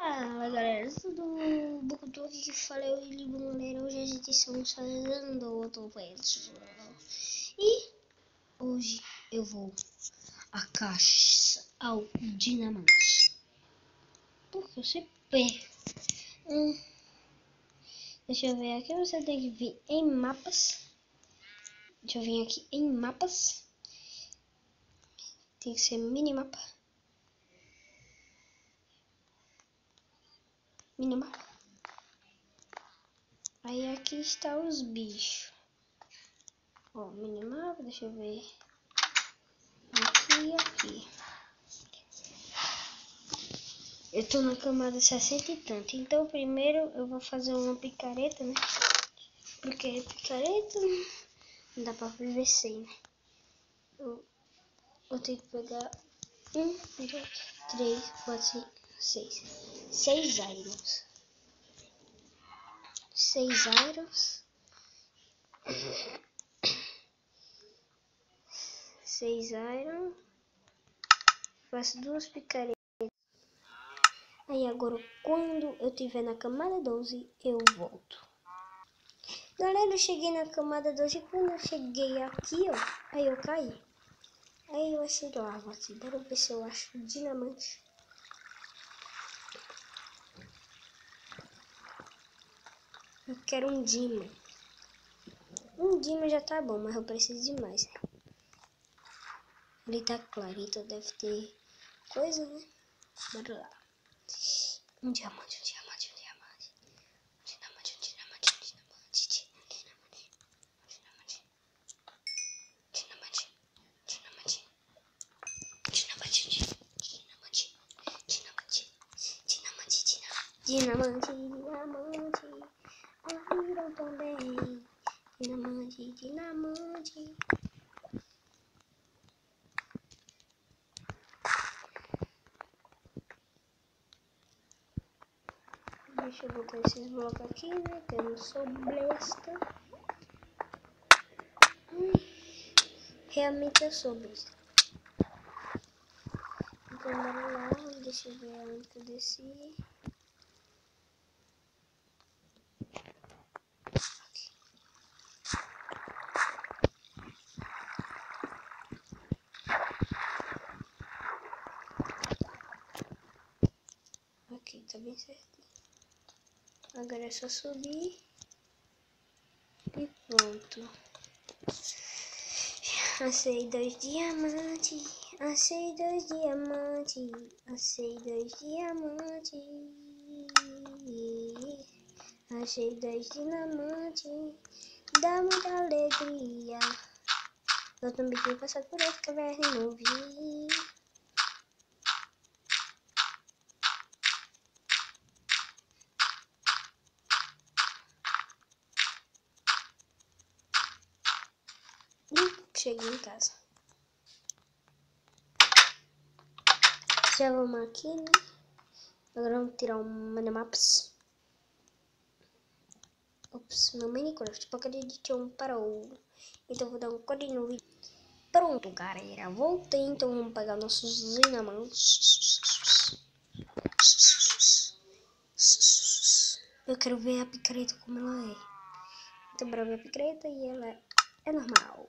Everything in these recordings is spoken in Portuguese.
Fala galera, tudo Bocutu aqui que falei o livro galera, hoje a gente estamos fazendo outro vídeo. E hoje eu vou a caixa ao dinamite. Porque você perco. Deixa eu ver aqui, você tem que vir em mapas. Deixa eu vir aqui em mapas. Tem que ser minimapa. Minimapa. Aí aqui está os bichos. Ó, minimapa, deixa eu ver. Aqui e aqui. Eu tô na camada 60 e tanto. Então primeiro eu vou fazer uma picareta, né? Porque picareta não dá pra viver sem, né? Eu tenho que pegar 1, 2, 3, 4, 5, 6. 6 irons. 6 irons. 6 irons. Faço 2 picaretas. Aí agora quando eu tiver na camada 12 eu volto. Galera, eu cheguei na camada 12 e quando eu cheguei aqui, ó, aí eu caí. Aí eu achei lava aqui. Bora ver se eu acho dinamite. Eu quero um Dima. Um Dima já tá bom, mas eu preciso de mais, né? Ele tá claro, então deve ter coisa, né? Bora lá. Um diamante, um diamante, um diamante. Um dinamite, um dinamite, um dinamite. Dinamite. Dinamite. Dinamite. Dinamite. Dinamite. Dinamite. Dinamite. Dinamite. Ouviram também. Dinamite. Dinamite. Deixa eu botar esses blocos aqui, né? Que eu não sou besta. Realmente eu sou besta. Então bora lá. Deixa eu ver onde que eu desci. Aqui, tá bem certo. Agora é só subir. E pronto. Achei 2 diamantes. Achei 2 diamantes. Achei 2 diamantes. Achei 2 diamantes. Dá muita alegria. Eu também tenho passado por essa caverna e não vi. Cheguei em casa. Já vamos aqui, né? Agora vamos tirar um Minimaps. Ops, meu Minecraft Pocket Edition parou. Então vou dar um código no vídeo. Pronto, galera. Voltei, então vamos pegar nossos dinamãos. Eu quero ver a picareta como ela é. Então bora ver a picareta e ela é normal.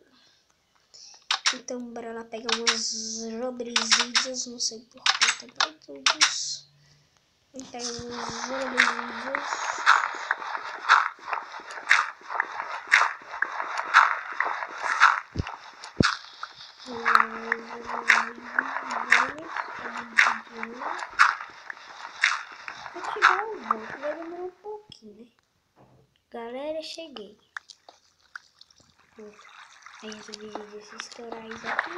Então bora lá pegar umas robrizídeas, não sei por que tem pra todos. Vou pegar umas robrizídeas. Vou chegar ao volto, vai demorar um pouquinho, né? Galera, cheguei. Aí resolvi esses estorais aqui.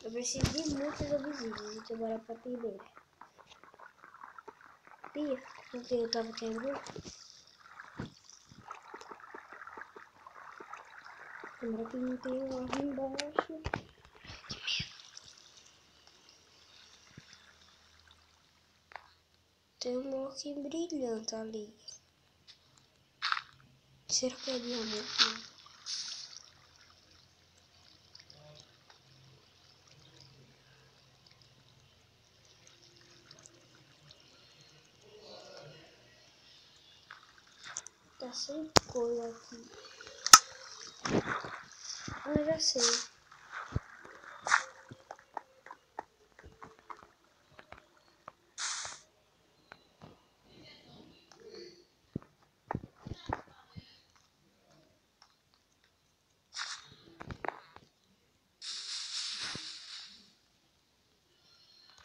Eu preciso de muitos obsidianos, então bora pra primeira. Pia, porque eu tava querendo. Lembra que não tem um lá embaixo. Tem um bloquinho brilhante ali. Será que é diamante? Tá sem cor aqui. Ah, já sei.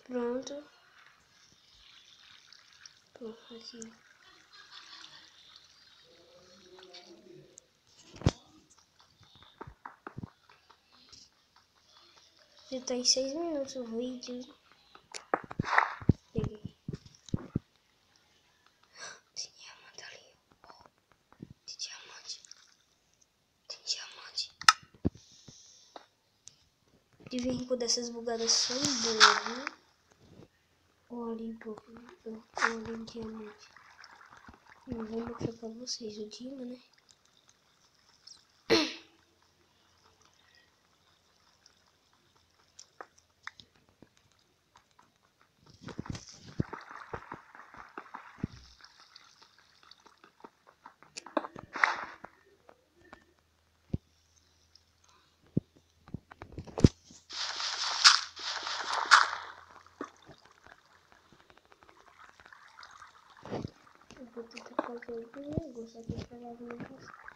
Pronto. Pronto, aqui. Já tá em 6 minutos o vídeo. Peguei. Tem diamante ali. Oh, tem diamante. Tem diamante. De vez em quando essas bugadas são boas, viu? Olha ali, olha ali o diamante. Não vou mostrar pra vocês o dia, né? Eu vou tentar fazer outro negócio aqui pra lá no negócio.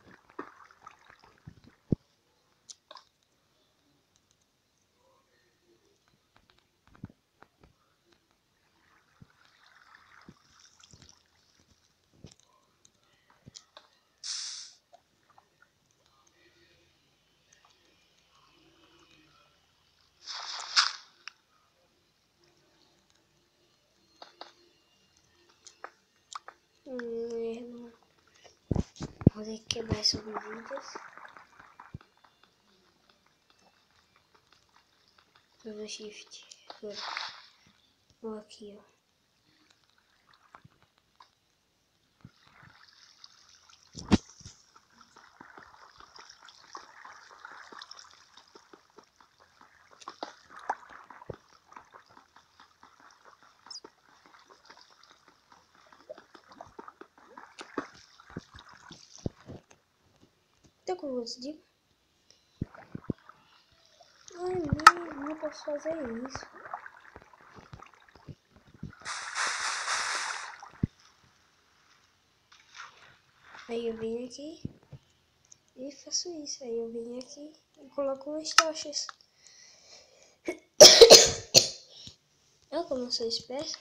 Erro. Vou ter que quebrar essas medidas. Fazer shift. Agora. Vou aqui, ó. Então, como eu te digo. Ai, não posso fazer isso. Aí eu venho aqui e faço isso. Aí eu venho aqui e coloco umas tochas. Olha como eu sou esperto.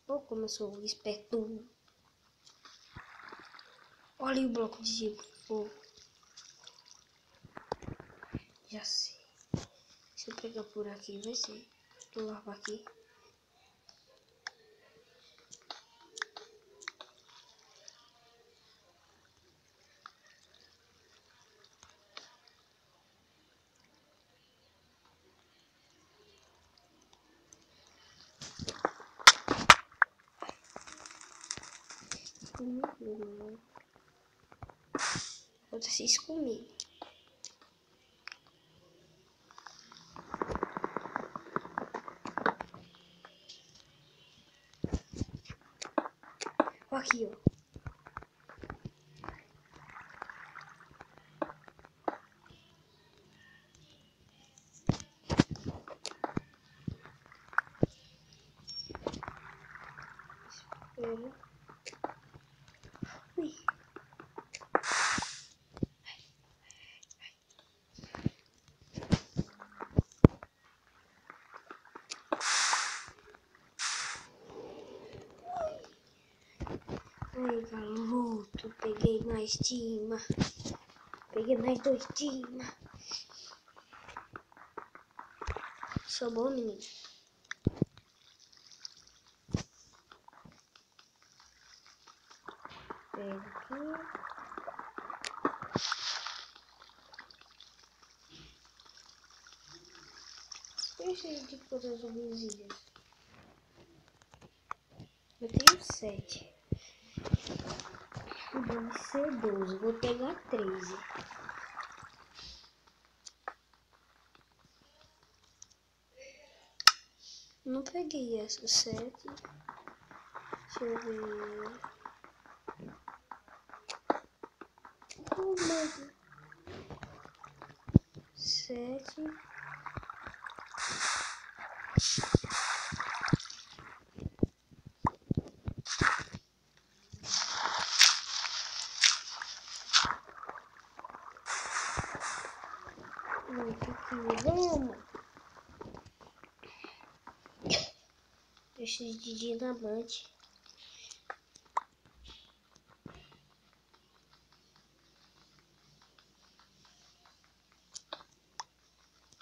Olha como eu sou esperto. Olha o bloco de gelo. Oh. Já sei. Se eu pegar por aqui, vai ser. Pular pra aqui. Acontece isso comigo. Aqui, ó. Espera. Ui. Ai, garoto, peguei mais tima. Peguei mais 2 tima. Sou bom, menino. Pego aqui. Deixa de quantas obesias. Eu tenho 7. Deve ser 12. Vou pegar 13. Não peguei essa 7. Deixa eu ver. Oh, meu. 7. Vamos. Preciso de dinamite.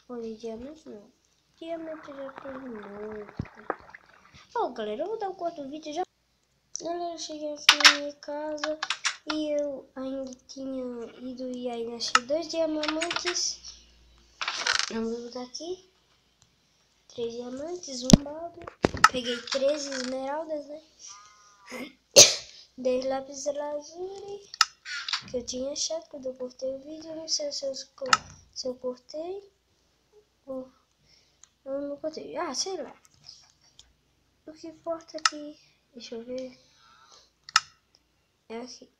Olha, diamante não. Diamante já foi muito. Bom, galera, eu vou dar um corte do vídeo já. Galera, eu cheguei aqui na minha casa e eu ainda tinha ido e ainda achei 2 diamantes. Vamos botar aqui. 3 diamantes, um balde. Peguei 13 esmeraldas, né? 10 lápis lazuli que eu tinha achado quando eu cortei o vídeo. Não sei se eu cortei ou eu não cortei. Ah, sei lá. O que importa aqui, deixa eu ver. É aqui.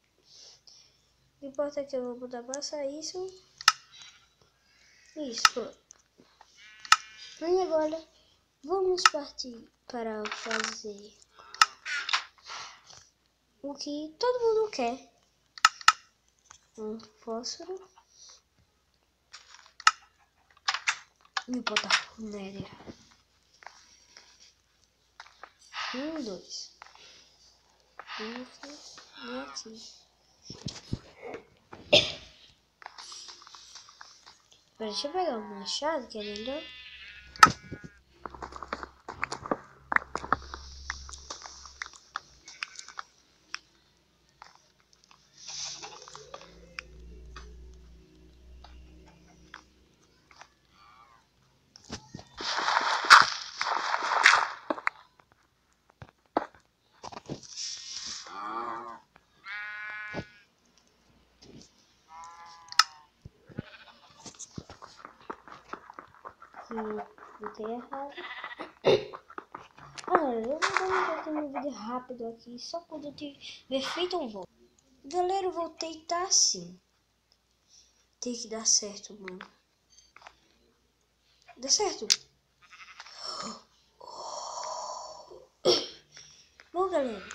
O que importa é que eu vou botar passar isso. Isso, pronto. E agora vamos partir para fazer o que todo mundo quer. Um fósforo. E botar o nether. 1, 2. Isso e aqui. Agora deixa eu pegar um machado que é melhor. Botei errado. Olha, eu vou dar um vídeo rápido aqui, só quando eu tiver feito um voo. Galera, eu vou tentar assim. Tem que dar certo, mano. Dá certo? Bom, galera,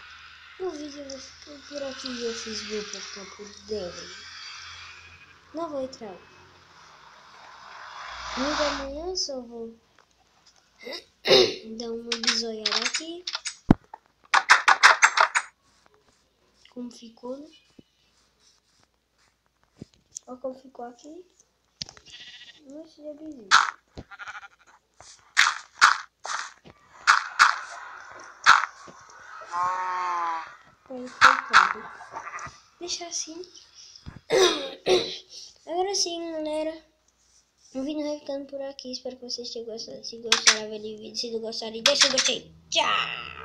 o vídeo vai ficar por aqui. Eu fiz meu portão por dentro. Não vou entrar. No da manhã só vou dar uma bisoiada aqui. Como ficou, né? Olha como ficou aqui. Não seja visível. Perfeito. Deixa assim. Agora sim, galera. O vídeo vai ficando por aqui. Espero que vocês tenham gostado. Se gostaram, vídeo. Se não gostarem, deixa o gostei. Tchau!